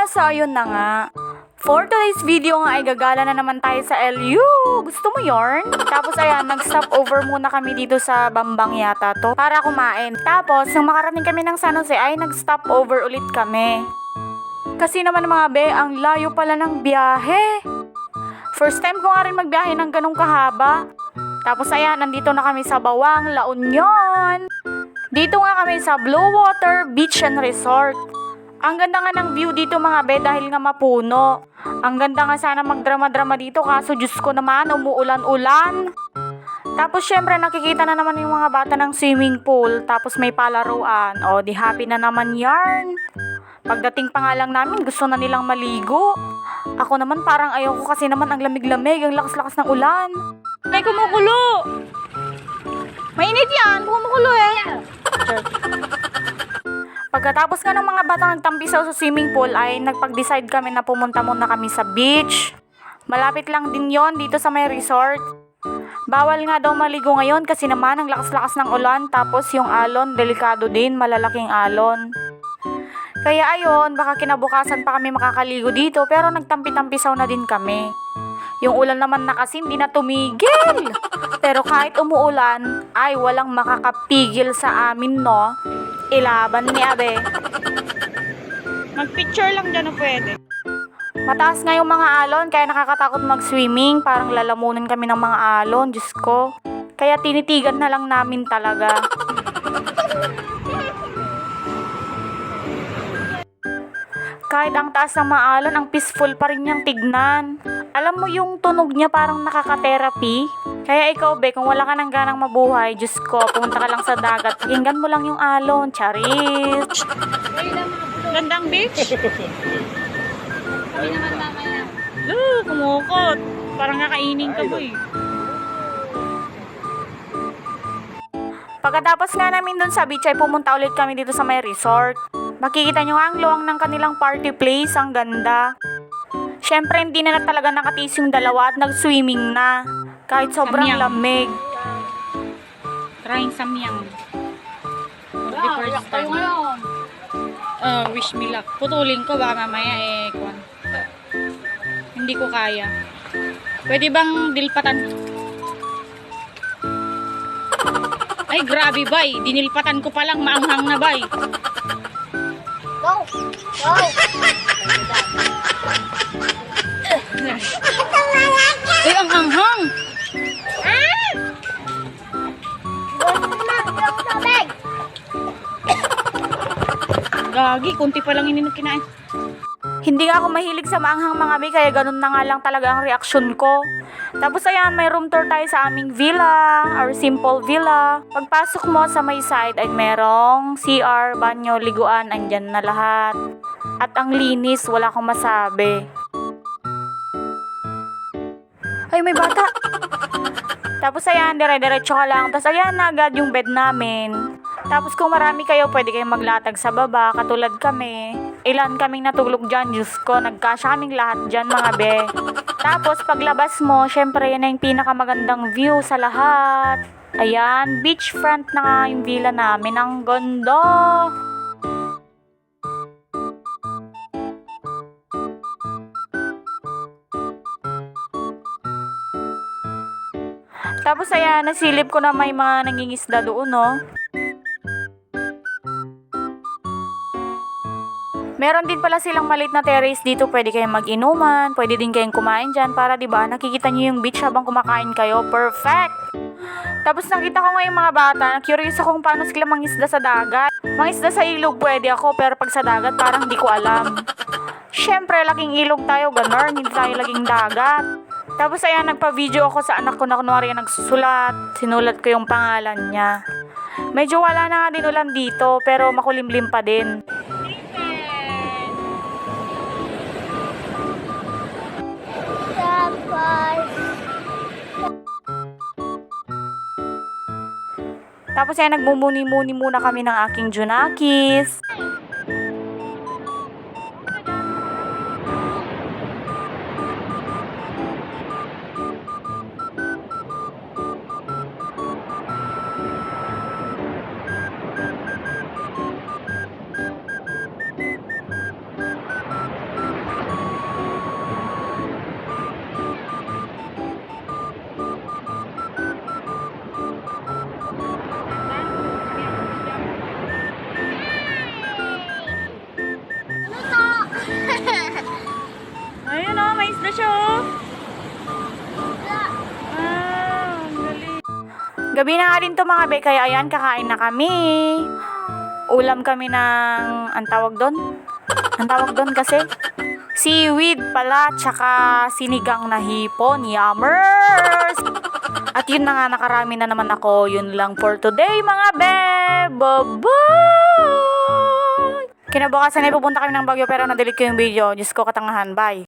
So, ayun na nga. For today's video nga ay gagala na naman tayo sa LU. Gusto mo yarn? Tapos ayan, nag-stop over muna kami dito sa Bambang yata to para kumain. Tapos, nung makarating kami ng San Jose ay nag-stop over ulit kami. Kasi naman mga be, ang layo pala ng biyahe. First time ko nga rin magbiyahe ng ganong kahaba. Tapos ayan, nandito na kami sa Bawang, La Union. Dito nga kami sa Blue Water Beach and Resort. Ang ganda nga ng view dito mga be dahil nga mapuno. Ang ganda nga sana magdrama-drama dito kaso Diyos ko naman umuulan-ulan. Tapos syempre nakikita na naman yung mga bata ng swimming pool tapos may palaruan. O di happy na naman yarn. Pagdating pa nga lang namin gusto na nilang maligo. Ako naman parang ayoko kasi naman ang lamig-lamig, ang lakas-lakas ng ulan. May kumukulo! Mainit yan, kumukulo eh. Pagkatapos nga ng mga bata nagtampisaw sa swimming pool ay nagpag-decide kami na pumunta muna kami sa beach. Malapit lang din yon dito sa may resort. Bawal nga daw maligo ngayon kasi naman ang lakas-lakas ng ulan tapos yung alon, delikado din, malalaking alon. Kaya ayon, baka kinabukasan pa kami makakaligo dito pero nagtampi-tampisaw na din kami. Yung ulan naman na kasi hindi na tumigil. Pero kahit umuulan, ay walang makakapigil sa amin, no? Ilaban ni Abe. Mag-picture lang dyan na pwede. Mataas nga yung mga alon, kaya nakakatakot mag-swimming. Parang lalamunin kami ng mga alon, Diyos ko. Kaya tinitigan na lang namin talaga. Kahit ang taas ng mga alon, ang peaceful pa rin niyang tignan. Alam mo yung tunog niya parang nakaka-therapy? Kaya ikaw, be, kung wala ka ng ganang mabuhay, Diyos ko, pumunta ka lang sa dagat. Pakinggan mo lang yung alon, charis. Gandang beach. Kami naman mamaya. Kumukot. Parang nakaining ka, boy. Pagkatapos nga namin dun sa beach ay pumunta ulit kami dito sa may resort. Makikita nyo nga ang luwang ng kanilang party place, ang ganda. Syempre hindi na talaga nakatiis yung dalawa at nag-swimming na. Kahit sobrang Samyang. lamig. Trying samyang. For the first time. Wish me luck. Putulin ko baka mamaya kwan. Hindi ko kaya. Pwede bang dilpatan? Ay grabe bay. Dinilpatan ko pa lang maanghang na bay. Go! Go! Ay ang anghang. Gagi, kunti pa lang kinain. Hindi nga ako mahilig sa maanghang mga be, kaya ganun na nga lang talaga ang reaksyon ko. Tapos ayan, may room tour tayo sa aming villa, or simple villa. Pagpasok mo sa may side ay merong CR, banyo, liguan, andyan na lahat. At ang linis, wala akong masabi. Ay, may bata! Tapos ayan, dire-diretso ka lang. Tapos ayan na agad yung bed namin. Tapos kung marami kayo, pwede kayong maglatag sa baba, katulad kami. Ilan kaming natulog dyan, Diyos ko. Nagkasya kaming lahat dyan, mga be. Tapos paglabas mo, syempre yan na yung pinakamagandang view sa lahat. Ayan, beachfront na nga yung villa namin. Ang ganda! Tapos ayan, nasilip ko na may mga nangingisda doon, no? Meron din pala silang maliit na terrace dito, pwede kayong mag-inuman, pwede din kayong kumain dyan para 'di ba nakikita niyo yung beach habang kumakain kayo. Perfect! Tapos nakita ko nga yung mga bata, na-curious ako kung paano sila mangisda sa dagat. Mangisda sa ilog pwede ako, pero pag sa dagat parang di ko alam. Syempre, laking ilog tayo, ganun, hindi tayo laging dagat. Tapos ayan, nagpa-video ako sa anak ko na kunwari nagsusulat. Sinulat ko yung pangalan niya. Medyo wala na nga din ulan dito, pero makulimlim pa din. Tapos ay nagmumuni-muni muna kami ng aking Junakis. Gabi na nga din to mga be, kaya ayan, kakain na kami. Ulam kami ng, ang tawag doon? Ang tawag doon kasi? Seaweed pala, tsaka sinigang na hipon. Yummers! At yun na nga, nakarami na naman ako. Yun lang for today mga be. Bye-bye! Kinabukasan ay pupunta kami ng Baguio pero na-delete ko yung video. Diyos ko, katangahan. Bye!